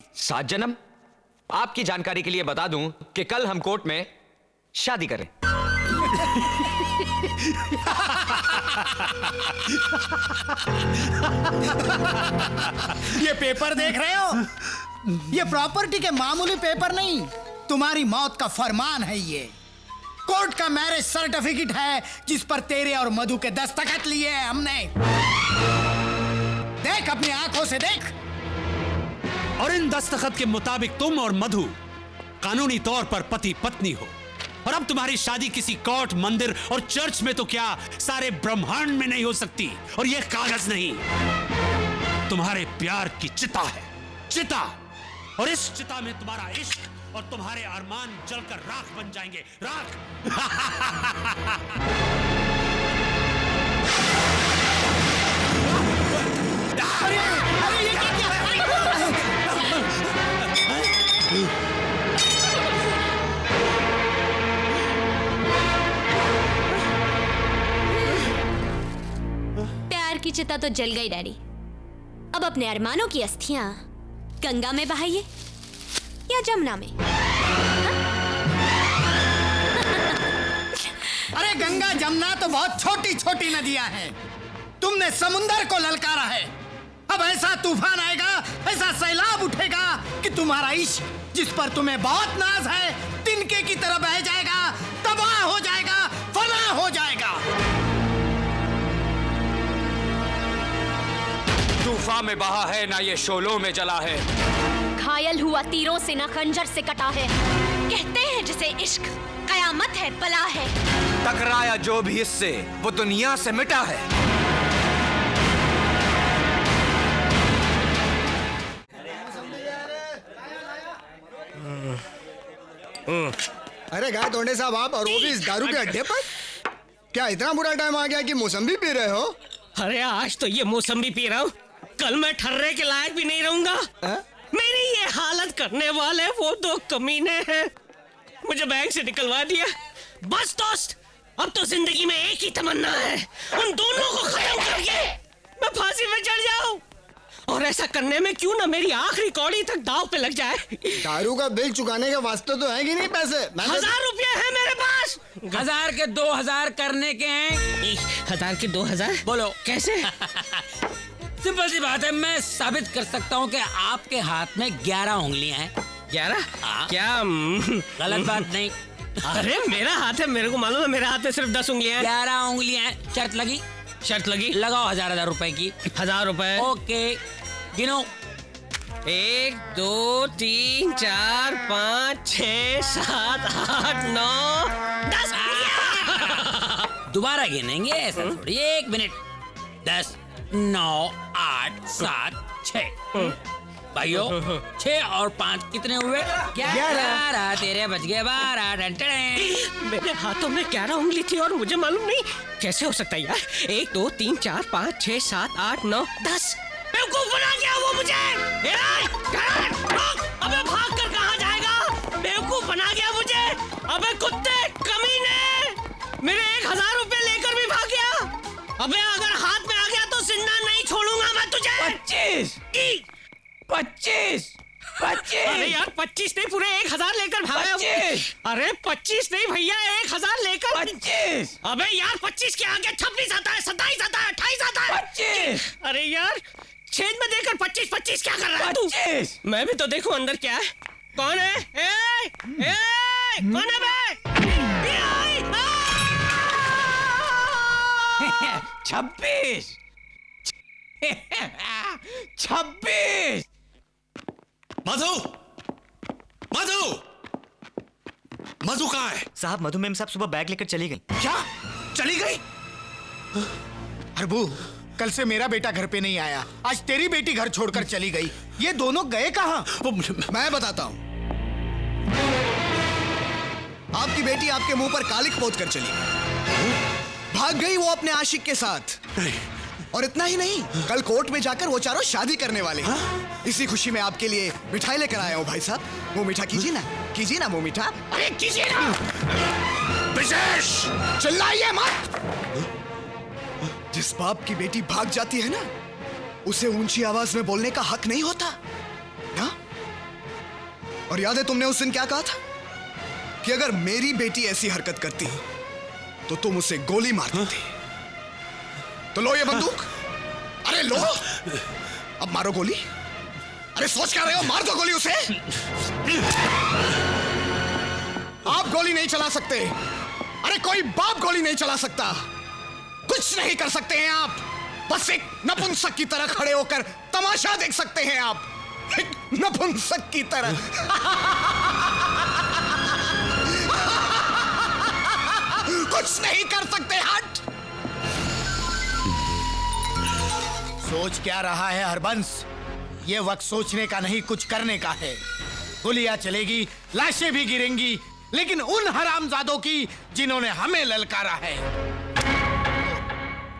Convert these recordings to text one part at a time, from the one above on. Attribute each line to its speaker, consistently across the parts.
Speaker 1: 7 जन्म। आपकी जानकारी के लिए बता दूं कि कल हम कोर्ट में शादी करें।
Speaker 2: ये पेपर देख रहे हो? ये प्रॉपर्टी के मामूली पेपर नहीं, तुम्हारी मौत का फरमान है। ये कोर्ट का मैरिज सर्टिफिकेट है जिस पर तेरे और मधु के दस्तखत लिए हैं हमने। देख, अपनी आंखों से देख।
Speaker 3: और इन दस्तखत के मुताबिक तुम और मधु कानूनी तौर पर पति पत्नी हो। और अब तुम्हारी शादी किसी कोर्ट, मंदिर और चर्च में तो क्या, सारे ब्रह्मांड में नहीं हो सकती। और यह कागज नहीं, तुम्हारे प्यार की चिता है, चिता। और इस चिता में तुम्हारा इश्क और तुम्हारे अरमान जलकर राख बन जाएंगे, राख।
Speaker 2: अरे ये क्या?
Speaker 4: प्यार की चिता तो जल गई डैडी। अब अपने अरमानों की अस्थियां गंगा में बहाइए या जमुना में।
Speaker 2: अरे गंगा जमुना तो बहुत छोटी छोटी नदियां हैं। तुमने समुंदर को ललकारा है। अब ऐसा तूफान आएगा, ऐसा सैलाब उठेगा कि तुम्हारा इश्क, जिस पर तुम्हें बहुत नाज है, तिनके की तरह बह जाएगा, तबाह हो जाएगा, फना हो जाएगा।
Speaker 1: तूफान में बहा है ना ये शोलों में जला है।
Speaker 4: घायल हुआ तीरों से ना खंजर से कटा है। कहते हैं जिसे इश्क कयामत है, बला है।
Speaker 1: टकराया जो भी इससे वो दुनिया से मिटा है।
Speaker 5: अरे गाय तोड़ने साहब, आप और वो भी इस दारू के अड्डे पर? क्या इतना बुरा टाइम आ गया कि मौसम्बी पी रहे हो?
Speaker 6: अरे आज तो ये मौसम्बी पी रहा हूँ, कल मैं ठर्रे के लायक भी नहीं रहूंगा। मेरी ये हालत करने वाले वो 2 कमीने हैं, मुझे बैंक से निकलवा दिया। बस दोस्त, अब तो जिंदगी में एक ही तमन्ना है, उन दोनों को खत्म करके मैं फांसी में चढ़ जाऊं। और ऐसा करने में क्यों ना मेरी आखिरी कौड़ी तक दाव पे लग जाए।
Speaker 5: दारू का बिल चुकाने के वास्ते तो है कि नहीं पैसे?
Speaker 6: 1000 रुपये है मेरे पास।
Speaker 7: 1000 के 2000 करने के हैं।
Speaker 6: 1000 के 2000?
Speaker 7: बोलो
Speaker 6: कैसे?
Speaker 7: सिंपल सी बात है, मैं साबित कर सकता हूँ कि आपके हाथ में 11 उंगलियां हैं।
Speaker 6: 11? क्या?
Speaker 7: गलत बात नहीं।
Speaker 6: अरे मेरा हाथ है, मेरे को मालूम है, मेरे हाथ में सिर्फ 10 उंगलियां हैं।
Speaker 7: 11 उंगलियां हैं। शर्त लगी?
Speaker 6: शर्त लगी।
Speaker 7: लगाओ 1000 रुपए की।
Speaker 6: 1000 रुपए।
Speaker 7: ओके, गिनो।
Speaker 6: 1 2 3 4 5 6 7 8 9 10।
Speaker 7: दोबारा गिनेंगे, ऐसा थोड़ी। 1 मिनट। 10 9 8 7 6। भाइयों, 6 और 5 कितने हुए? 11। तेरे बच गए 12।
Speaker 6: मेरे हाथों में 11 उंगली थी और मुझे मालूम नहीं। कैसे हो सकता है यार? 1 2 3 4 5 6 7 8 9 10। बेवकूफ बना दिया वो मुझे। अबे भाग कर कहाँ जाएगा? बेवकूफ बना गया मुझे। अबे कुत्ते, कमीने, मेरे 1000 रुपए लेकर भी भाग गया। अबे अगर हाथ में आ गया तो जिंदा नहीं छोड़ूंगा मैं तुझे।
Speaker 7: 25।
Speaker 6: अरे यार 25 नहीं, पूरे 1000 लेकर भागा।
Speaker 7: 25।
Speaker 6: अरे 25 नहीं भैया, 1000 लेकर।
Speaker 7: 25।
Speaker 6: अबे यार 25 के आगे 26 आता है, 27 आता है, 28 आता है।
Speaker 7: 25।
Speaker 6: अरे यार छेद में देकर 25 क्या कर रहा है तू?
Speaker 7: 25।
Speaker 6: मैं भी तो देखूं अंदर क्या है। कौन है? कौन है बे?
Speaker 7: 26। 26।
Speaker 3: मधु, मधु, मधु कहाँ है?
Speaker 1: साहब, मधु मैम साहब सुबह बैग लेकर चली गई।
Speaker 3: क्या? चली गई?
Speaker 2: अरबू, कल से मेरा बेटा घर पे नहीं आया, आज तेरी बेटी घर छोड़कर चली गई। ये दोनों गए कहाँ?
Speaker 5: मैं बताता हूँ। आपकी बेटी आपके मुंह पर कालिक पोत कर चली गई। भाग गई वो अपने आशिक के साथ। और इतना ही नहीं, कल कोर्ट में जाकर वो चारों शादी करने वाले हैं। इसी खुशी में आपके लिए मिठाई लेकर आया हूँ भाई साहब। मुंह मीठा कीजिए ना, कीजिए ना मुंह मीठा।
Speaker 6: अरे कीजिए ना।
Speaker 3: विशेष,
Speaker 5: चिल्लाइए मत। जिस बाप की बेटी भाग जाती है ना, उसे ऊंची आवाज में बोलने का हक नहीं होता ना? और याद है तुमने उस दिन क्या कहा था कि अगर मेरी बेटी ऐसी हरकत करती तो तुम उसे गोली मार देती। तो लो ये बंदूक। अरे लो, अब मारो गोली। अरे सोच क्या रहे हो, मार दो गोली उसे। आप गोली नहीं चला सकते। अरे कोई बाप गोली नहीं चला सकता। कुछ नहीं कर सकते हैं आप। बस एक नपुंसक की तरह खड़े होकर तमाशा देख सकते हैं आप, एक नपुंसक की तरह। कुछ नहीं कर सकते। हट।
Speaker 2: सोच क्या रहा है हरबंस? ये वक्त सोचने का नहीं, कुछ करने का है। गोलियां चलेगी, लाशें भी गिरेंगी, लेकिन उन हरामजादों की जिन्होंने हमें ललकारा है।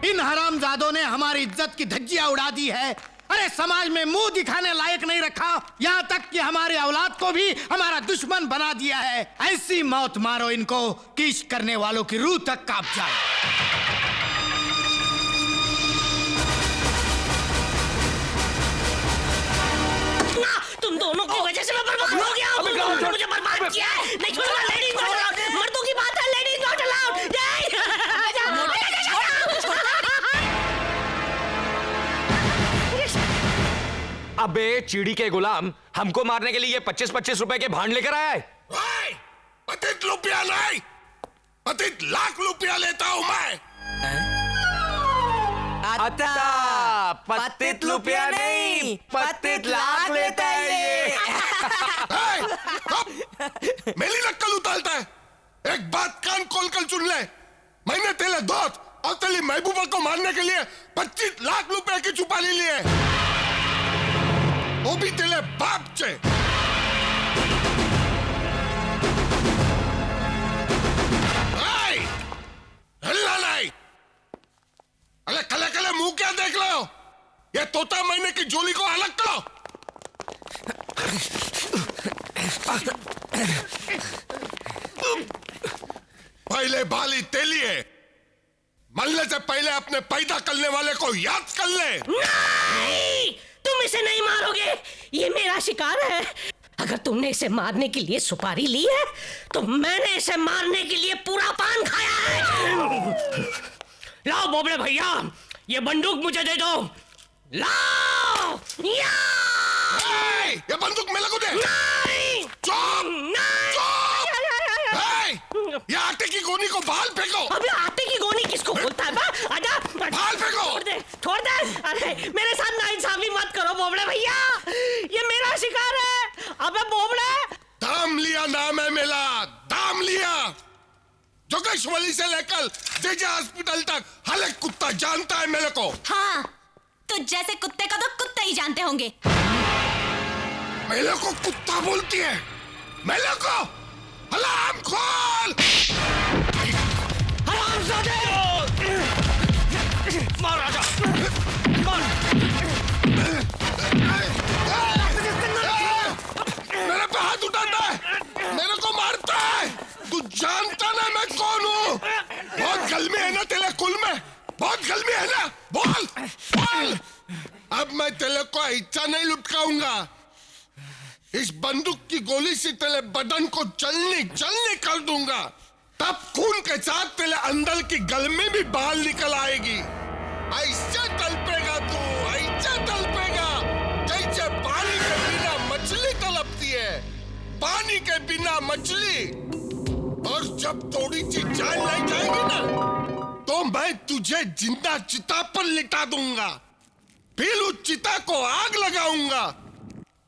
Speaker 2: इन हरामजादों ने हमारी इज्जत की धज्जियां उड़ा दी है। अरे समाज में मुंह दिखाने लायक नहीं रखा, यहाँ तक कि हमारे औलाद को भी हमारा दुश्मन बना दिया है। ऐसी मौत मारो इनको कि इश्क करने वालों की रूह तक कांप जाए।
Speaker 6: तुम दोनों की वजह से मैं बर्बाद हो गया हूं। तुम दोनों ने मुझे बर्बाद किया है। नहीं छोड़ूंगा। Ladies not allowed. मर्दों की बात है, लेडीज नॉट अलाउड।
Speaker 1: अबे चीड़ी के गुलाम, हमको मारने के लिए ये 25-25 रुपए के भांड लेकर आया है।
Speaker 8: पतित रुपया नहीं, पतित लाख रुपया लेता हूं मैं।
Speaker 1: अच्छा, पतित रुपया नहीं, पतित लाख लेता है ये।
Speaker 8: मेरी नक्कल उतारता है। एक बात कान खोल कर सुन ले, मैंने तेरे दोस्त और तेरी महबूबा को मारने के लिए 25 लाख रुपए की चुपाली ली है, वो भी तेरे बाप से। हिलना नहीं। अरे कले कले मुंह क्या देख रहे हो? ये तोता महीने की जोली को अलग करो। पहले बाली तेली है, मरने से पहले अपने पैदा करने वाले को याद कर ले।
Speaker 6: नहीं, तुम इसे नहीं मारोगे। ये मेरा शिकार है। अगर तुमने इसे मारने के लिए सुपारी ली है, तो मैंने इसे मारने के लिए पूरा पान खाया है। लाओ बोबड़े भैया, ये बंदूक मुझे दे दो। लाओ।
Speaker 8: ये बंदूक मेरे को दे।
Speaker 6: नहीं।
Speaker 8: चुप। ये आटे की गोनी को बाहर फेंको।
Speaker 6: अबे आटे की गोनी किसको बोलता है? आजा।
Speaker 8: बाहर फेंको।
Speaker 6: छोड़ दे। अरे मेरे साथ नाइंसाफी मत करो बोबड़े भैया, ये मेरा शिकार है। अबे बोबड़े।
Speaker 8: दाम लिया नाम है मेरा, दाम लिया। जोगेश्वरी से लेकर जेजे हॉस्पिटल तक हर एक कुत्ता जानता है मेरे को।
Speaker 4: हाँ, तो जैसे कुत्ते का तो कुत्ते ही जानते होंगे।
Speaker 8: मेरे को कुत्ता बोलती है? मेरे को अलार्म खोल।
Speaker 6: हरामजादे। मार राजा, मार।
Speaker 8: मेरे पे हाथ उठाता है, मेरे को मारता है। तू जानता ना मैं कौन हूँ? बहुत गलमी है ना तेरे कुल में, बहुत गलमी है ना। बोल बोल। अब मैं तेरे को ऐसा नहीं लुटकाऊंगा। इस बंदूक की गोली से तेरे बदन को चलनी चलनी कर दूंगा। तब खून के साथ तेरे अंदर की गलमी भी बाहर निकल आएगी। ऐसा तड़पेगा तू, ऐसा तड़पेगा जैसे पानी के बिना मछली तड़पती है, पानी के बिना मछली। और जब थोड़ी सी जान नहीं जाएगी ना, तो मैं तुझे जिंदा चिता पर लिटा दूंगा। फिर उस चिता को आग लगाऊंगा।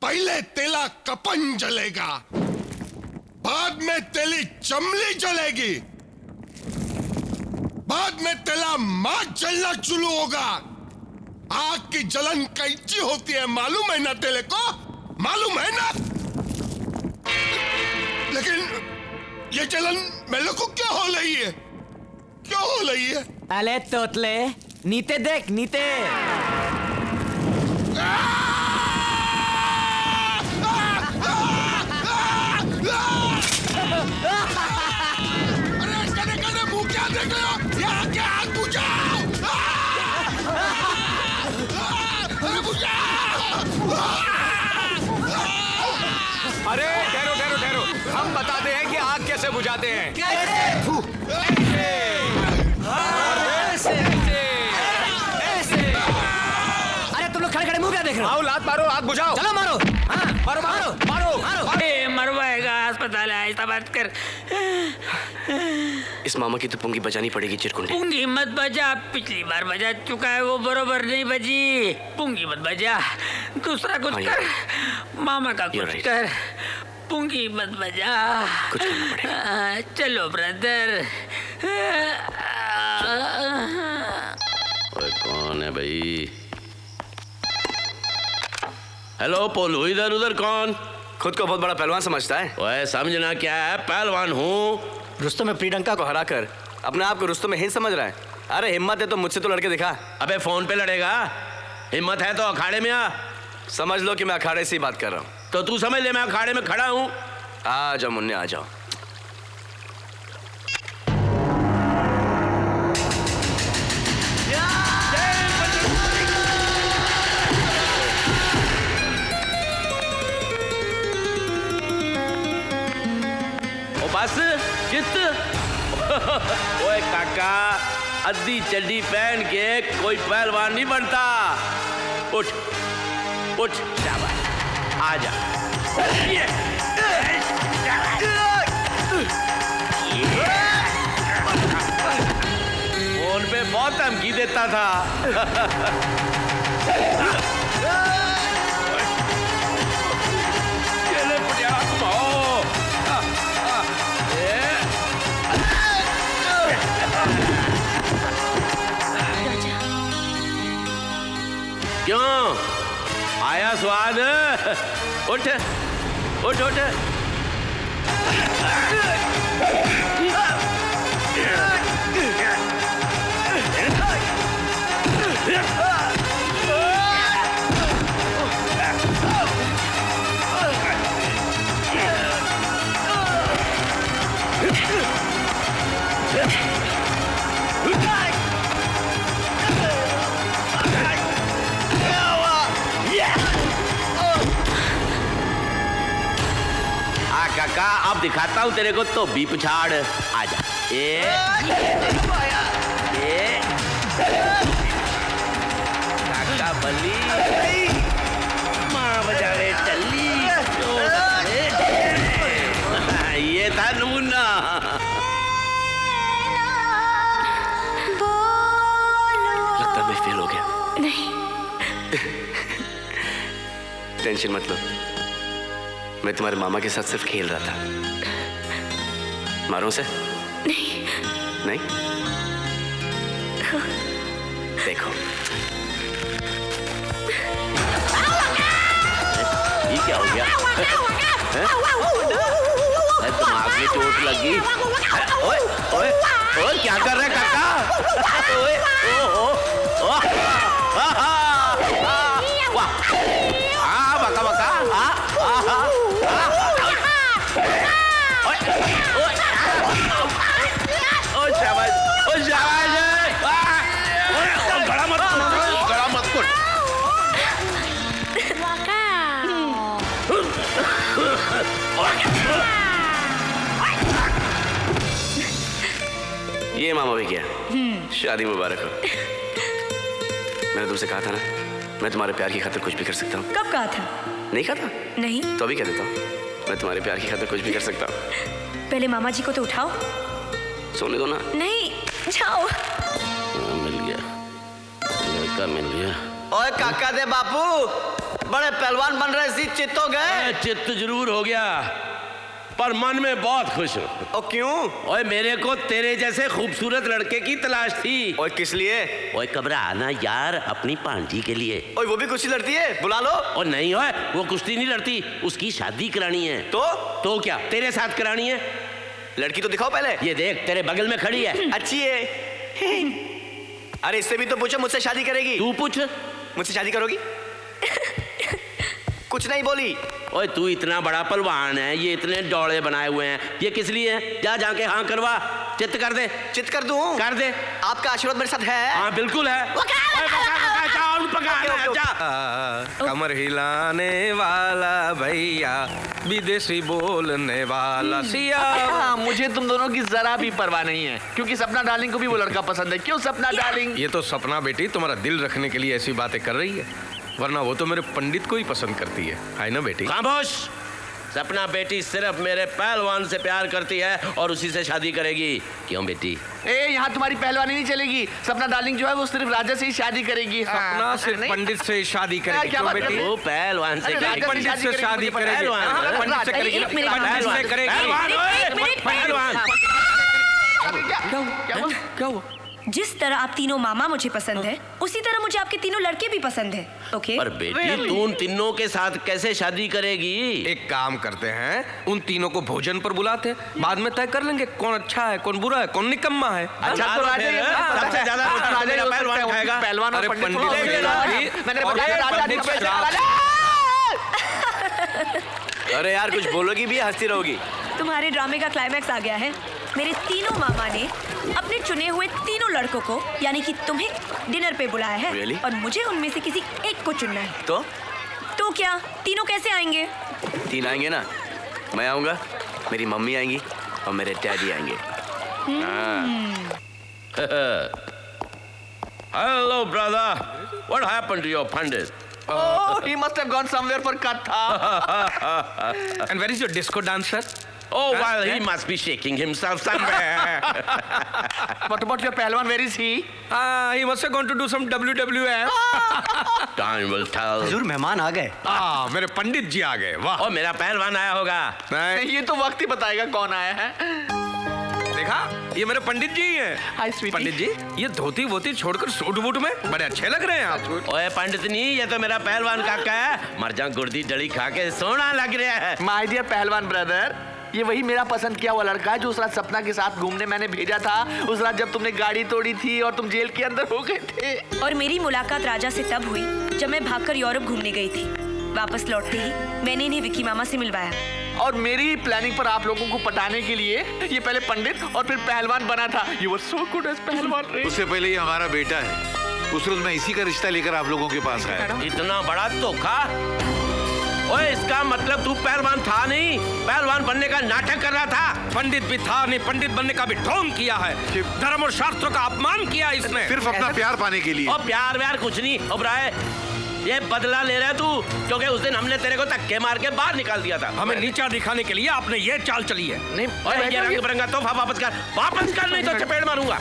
Speaker 8: पहले तेरा कपन जलेगा, बाद में तेरी चमड़ी जलेगी, बाद में तेरा मां जलना शुरू होगा। आग की जलन कैसी होती है मालूम है ना तेरे को? मालूम है ना? लेकिन ये जलन मेरे को क्या हो रही है? क्या हो रही है?
Speaker 9: अले तोतले, नीचे देख, नीचे।
Speaker 8: अरे कने कने मुंह क्या देख रहे हो? यहाँ के आग बुझाओ। अरे बुझाओ।
Speaker 1: अरे बताते हैं कि आग कैसे बुझाते हैं।
Speaker 9: अरे तुम लोग खड़े खड़े मुंह क्या देख रहे हो?
Speaker 1: आओ लात मारो, आग बुझाओ।
Speaker 9: चलो मारो। हाँ
Speaker 1: मारो मारो मारो मारो।
Speaker 7: ए, मरवाएगा अस्पताल है, ऐसा बात कर।
Speaker 10: इस मामा की तो पुंगी बजानी पड़ेगी चिरकुंडी।
Speaker 7: पुंगी मत बजा, पिछली बार बजा चुका है वो, बरोबर नहीं बजी। पुंगी मत बजा, दूसरा कुछ कर, मामा का कुछ कर, पुंगी मत बजा।
Speaker 10: कुछ करना पड़ेगा।
Speaker 7: चलो ब्रदर।
Speaker 11: ओए कौन है भाई? हेलो पोलू, इधर उधर कौन?
Speaker 10: खुद को बहुत बड़ा पहलवान समझता है।
Speaker 11: ओए समझना क्या है, पहलवान हूँ।
Speaker 10: रुस्तम में प्रियंका को हराकर अपने आप को रुस्तम में हिंद समझ रहा है। अरे हिम्मत है तो मुझसे तो लड़के दिखा।
Speaker 11: अबे फोन पे लड़ेगा? हिम्मत है तो अखाड़े में आ।
Speaker 10: समझ लो कि मैं अखाड़े से ही बात कर रहा हूँ।
Speaker 11: तो तू समझ ले मैं अखाड़े में खड़ा हूँ।
Speaker 10: आ जाओ मुन्ने, आ जाओ।
Speaker 11: बस चित। ओए काका, अद्धी चड्डी पहन के कोई पहलवान नहीं बनता। उठ उठ, शाबाश, आजा। फोन पे बहुत धमकी देता था। क्यों आया स्वाद? उठ उठ उठ। काका अब दिखाता हूँ तेरे को तो भी पिछाड़। आजा। काका बली माँ बजावे चली। ये था नमूना।
Speaker 10: लगता मैं फेल हो गया।
Speaker 4: नहीं।
Speaker 10: टेंशन मत लो, मैं तुम्हारे मामा के साथ सिर्फ खेल रहा था। मारो से?
Speaker 4: नहीं।
Speaker 10: नहीं? देखो
Speaker 11: ये क्या हो गया? दिमाग में चोट लगी। ओए ओए ओए क्या कर रहे काका? ओए ओ वाह, हाँ बका बका,
Speaker 8: गला मत कुट।
Speaker 10: ये मामा भी किया। शादी मुबारक हो। मैंने तुमसे कहा था ना, मैं तुम्हारे प्यार की खातिर कुछ भी कर सकता हूँ।
Speaker 12: कब कहा था?
Speaker 10: नहीं कहा था?
Speaker 12: नहीं।
Speaker 10: तो अभी कह देता हूँ, मैं तुम्हारे प्यार की खातिर कुछ भी कर सकता हूँ।
Speaker 12: पहले मामा जी को तो उठाओ।
Speaker 10: सोने दो ना।
Speaker 12: नहीं, जाओ।
Speaker 11: मिल गया, लड़का मिल गया।
Speaker 10: ओए काका दे बापू, बड़े पहलवान बन रहे सी, चित्त हो गए?
Speaker 11: चित्त जरूर हो गया, पर मन में बहुत खुश हूँ।
Speaker 10: ओ क्यों?
Speaker 11: ओए मेरे को तेरे जैसे खूबसूरत लड़के की तलाश थी।
Speaker 10: ओए किस लिए?
Speaker 11: ओए घबरा ना यार, अपनी पांजी के लिए।
Speaker 10: ओए वो भी कुश्ती लड़ती है, बुला लो।
Speaker 11: और नहीं ओए, वो कुश्ती नहीं लड़ती, उसकी शादी करानी है।
Speaker 10: तो
Speaker 11: क्या तेरे साथ करानी है?
Speaker 10: लड़की तो दिखाओ पहले।
Speaker 11: ये देख तेरे बगल में खड़ी है।
Speaker 10: अच्छी है। अरे इससे भी तो पूछो, मुझसे शादी करेगी?
Speaker 11: तू पूछ,
Speaker 10: मुझसे शादी करोगी? कुछ नहीं बोली।
Speaker 11: ओए तू इतना बड़ा पहलवान है, ये इतने डोले बनाए हुए हैं, ये किस लिए है? जा जाके हाँ करवा, चित्त कर दे।
Speaker 10: चित्त कर दूं?
Speaker 11: कर दे।
Speaker 10: आपका आशीर्वाद मेरे साथ है?
Speaker 11: हाँ बिल्कुल है। पका जा।
Speaker 13: कमर हिलाने वाला भैया, विदेशी बोलने वाला सिया।
Speaker 11: मुझे तुम दोनों की जरा भी परवाह नहीं है, क्योंकि सपना डार्लिंग को भी वो लड़का पसंद है। क्यों सपना डार्लिंग?
Speaker 13: ये तो सपना बेटी तुम्हारा दिल रखने के लिए ऐसी बातें कर रही है, वरना वो तो मेरे पंडित को ही पसंद करती है ना बेटी?
Speaker 11: खामोश। सपना बेटी सिर्फ मेरे पहलवान से प्यार करती है और उसी से शादी करेगी। क्यों बेटी? यहाँ तुम्हारी पहलवानी नहीं चलेगी। सपना डार्लिंग जो है वो सिर्फ राजा से ही शादी करेगी।
Speaker 13: सपना सिर्फ पंडित से शादी करेगी।
Speaker 11: क्या बात
Speaker 13: बेटी?
Speaker 11: वो पहलवान से
Speaker 13: पंडित से शादी करेगी। पंडित से करेगी।
Speaker 12: क्या हुआ? जिस तरह आप तीनों मामा मुझे पसंद है, उसी तरह मुझे आपके तीनों लड़के भी पसंद है। ओके?
Speaker 11: पर बेटी तू उन तीनों के साथ कैसे शादी करेगी?
Speaker 13: एक काम करते हैं, उन तीनों को भोजन पर बुलाते हैं, बाद में तय कर लेंगे कौन अच्छा है, कौन बुरा है, कौन निकम्मा है।
Speaker 11: अच्छा तो राजा सबसे ज्यादा पहलवान खाएगा। पहलवान और पंडित।
Speaker 10: अरे यार कुछ बोलोगी भी, हंसती रहोगी।
Speaker 12: तुम्हारे ड्रामे का क्लाइमैक्स आ गया है। मेरे तीनों मामा ने अपने चुने हुए तीनों लड़कों को, यानी कि तुम्हें, डिनर पे बुलाया है।
Speaker 10: Really?
Speaker 12: और मुझे उनमें से किसी एक को चुनना है। तो क्या तीनों कैसे आएंगे?
Speaker 10: 3 आएंगे ना, मैं आऊंगा, मेरी मम्मी आएंगी और मेरे डैडी आएंगे।
Speaker 11: Hello brother, what happened to your pandit?
Speaker 10: Oh, he must have gone somewhere for katha.
Speaker 13: And where is your disco dancer?
Speaker 11: Oh, well, he must be shaking himself somewhere.
Speaker 10: What about your pehलवान? Where is he?
Speaker 13: He must have gone to do some WWF.
Speaker 11: Time will tell.
Speaker 9: हुजूर मेहमान आ गए।
Speaker 13: मेरे पंडित जी आ गए। वाह।
Speaker 11: और मेरा पहलवान आया होगा।
Speaker 13: नहीं,
Speaker 10: ये तो वक्त ही बताएगा कौन आया है।
Speaker 13: देखा, ये मेरे पंडित जी हैं।
Speaker 10: हाय स्वीटी।
Speaker 13: पंडित जी, ये धोती वोती छोड़कर सूट बूट में बड़े अच्छे लग रहे हैं आप।
Speaker 11: ओए पंडितनी, ये तो मेरा पहलवान काका है। मर जा गुर्दी डली खा के सोना लग रहा है।
Speaker 10: माय डियर पहलवान ब्रदर, ये वही मेरा पसंद किया हुआ लड़का है जो उस रात सपना के साथ घूमने मैंने भेजा था। उस रात जब तुमने गाड़ी तोड़ी थी और तुम जेल के अंदर हो गए थे।
Speaker 12: और मेरी मुलाकात राजा से तब हुई जब मैं भागकर यूरोप घूमने गई थी। वापस लौटते ही मैंने इन्हें विकी मामा से मिलवाया।
Speaker 10: और मेरी प्लानिंग पर आप लोगों को पटाने के लिए ये पहले पंडित और फिर पहलवान बना था। You were so good as पहलवान।
Speaker 14: उससे पहले ये हमारा बेटा है। उस रोज मैं इसी का रिश्ता लेकर आप लोगों के पास आया।
Speaker 11: इतना बड़ा धोखा? ओए, इसका मतलब तू पहलवान था नहीं, पहलवान बनने का नाटक कर रहा था।
Speaker 13: पंडित भी था नहीं, पंडित बनने का भी ढोंग किया है। धर्म और शास्त्रों का अपमान किया इसने,
Speaker 14: सिर्फ अपना प्यार पाने के लिए।
Speaker 11: और प्यार व्यार कुछ नहीं। ओबराय, ये बदला ले रहा है तू, क्योंकि उस दिन हमने तेरे को धक्के मार के बाहर निकाल दिया था।
Speaker 13: हमें नीचा दिखाने के लिए आपने ये चाल चली है।
Speaker 11: नहीं, और ये रंग बिरंगा तोहफा वापस कर नहीं तो चपेट मारूंगा।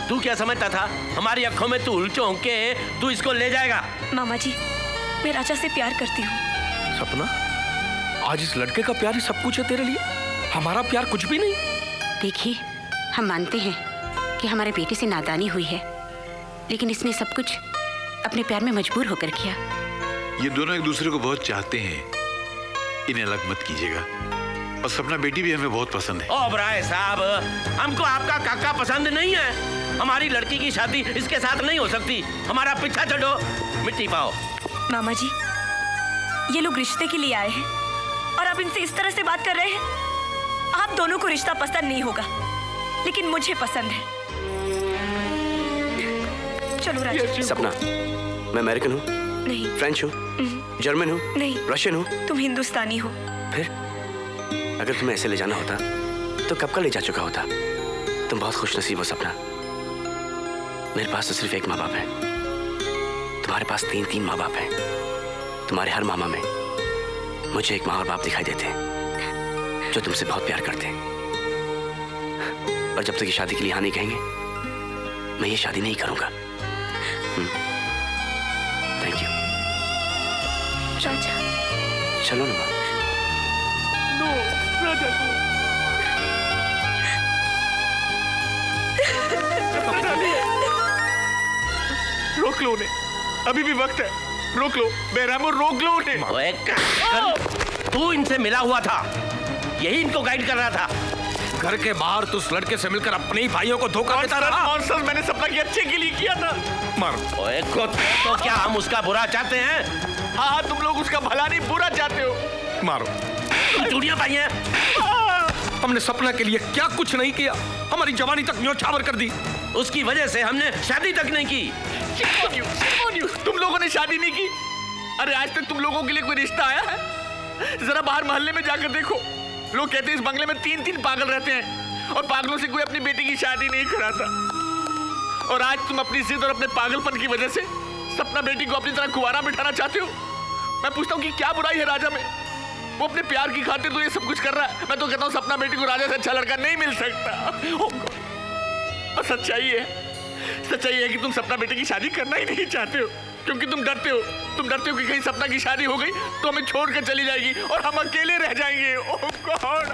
Speaker 11: तू क्या समझता था हमारी आंखों में धूल झोंक के तू इसको ले जाएगा?
Speaker 12: मामा जी, मैं राजा से प्यार करती हूँ।
Speaker 13: सपना, आज इस लड़के का प्यार ही सब कुछ है तेरे लिए, हमारा प्यार कुछ भी नहीं।
Speaker 15: देखिए, हम मानते हैं कि हमारे बेटे से नादानी हुई है, लेकिन इसने सब कुछ अपने प्यार में मजबूर होकर किया।
Speaker 14: ये दोनों एक दूसरे को बहुत चाहते हैं, इन्हें अलग मत कीजिएगा। और सपना बेटी भी हमें बहुत पसंद है।
Speaker 11: ओबराय साहब, हमको आपका काका पसंद नहीं है। हमारी लड़की की शादी इसके साथ नहीं हो सकती। हमारा पीछा छोड़ो, मिट्टी पाओ।
Speaker 12: मामा जी, ये लोग रिश्ते के लिए आए हैं और आप इनसे इस तरह से बात कर रहे हैं। आप दोनों को रिश्ता पसंद नहीं होगा, लेकिन मुझे पसंद है। चलो राजा।
Speaker 10: सपना, मैं अमेरिकन हूँ
Speaker 12: नहीं,
Speaker 10: फ्रेंच हूँ, जर्मन हूँ
Speaker 12: नहीं,
Speaker 10: रशियन हूँ।
Speaker 12: तुम हिंदुस्तानी हो।
Speaker 10: फिर अगर तुम्हें ऐसे ले जाना होता तो कब का ले जा चुका होता। तुम बहुत खुशनसीब हो सपना। मेरे पास तो सिर्फ एक माँ बाप है, तुम्हारे पास 3 माँ बाप हैं। तुम्हारे हर मामा में मुझे एक माँ और बाप दिखाई देते हैं जो तुमसे बहुत प्यार करते हैं। और जब तक ये शादी के लिए हाँ नहीं कहेंगे, मैं ये शादी नहीं करूंगा। Thank you. चलो ना।
Speaker 11: नो राजा,
Speaker 10: रोक लो उन्हें, अभी भी वक्त है। रोक लो बेरामो, रोक लो उन्हें।
Speaker 11: तू इनसे मिला हुआ था, यही इनको गाइड कर रहा था।
Speaker 13: घर के बाहर तू उस लड़के से मिलकर अपने ही भाइयों को धोखा देता रहा।
Speaker 10: मैंने सपना के अच्छे के लिए किया था।
Speaker 13: मारो।
Speaker 11: ओए तो क्या हम उसका बुरा चाहते हैं?
Speaker 10: हाँ, तुम लोग उसका भला नहीं बुरा चाहते हो।
Speaker 13: मारो।
Speaker 11: चूड़ियां पाई हैं।
Speaker 13: हमने सपना के लिए क्या कुछ नहीं किया, हमारी जवानी तक न्योछावर कर दी।
Speaker 11: उसकी वजह से हमने शादी तक नहीं की।
Speaker 10: तुम
Speaker 11: लोगों ने शादी नहीं की? अरे आज तक तुम लोगों के लिए कोई रिश्ता आया है? जरा बाहर मोहल्ले में जाकर देखो, लोग कहते हैं इस बंगले में 3-3 पागल रहते हैं और पागलों से कोई अपनी बेटी की शादी नहीं कराता। और आज तुम अपनी जिद और अपने पागलपन की वजह से सपना बेटी को अपनी तरह कुंवारा बिठाना चाहते हो। मैं पूछता हूँ कि क्या बुराई है राजा में? वो अपने प्यार की खातिर तो ये सब कुछ कर रहा है। मैं तो कहता हूँ सपना बेटी को राजा से अच्छा लड़का नहीं मिल सकता। और सच्चाई है कि तुम सपना बेटी की शादी करना ही नहीं चाहते हो, क्योंकि तुम डरते हो कि कहीं सपना की शादी हो गई तो हमें छोड़कर चली जाएगी और हम अकेले रह जाएंगे। ओह गॉड।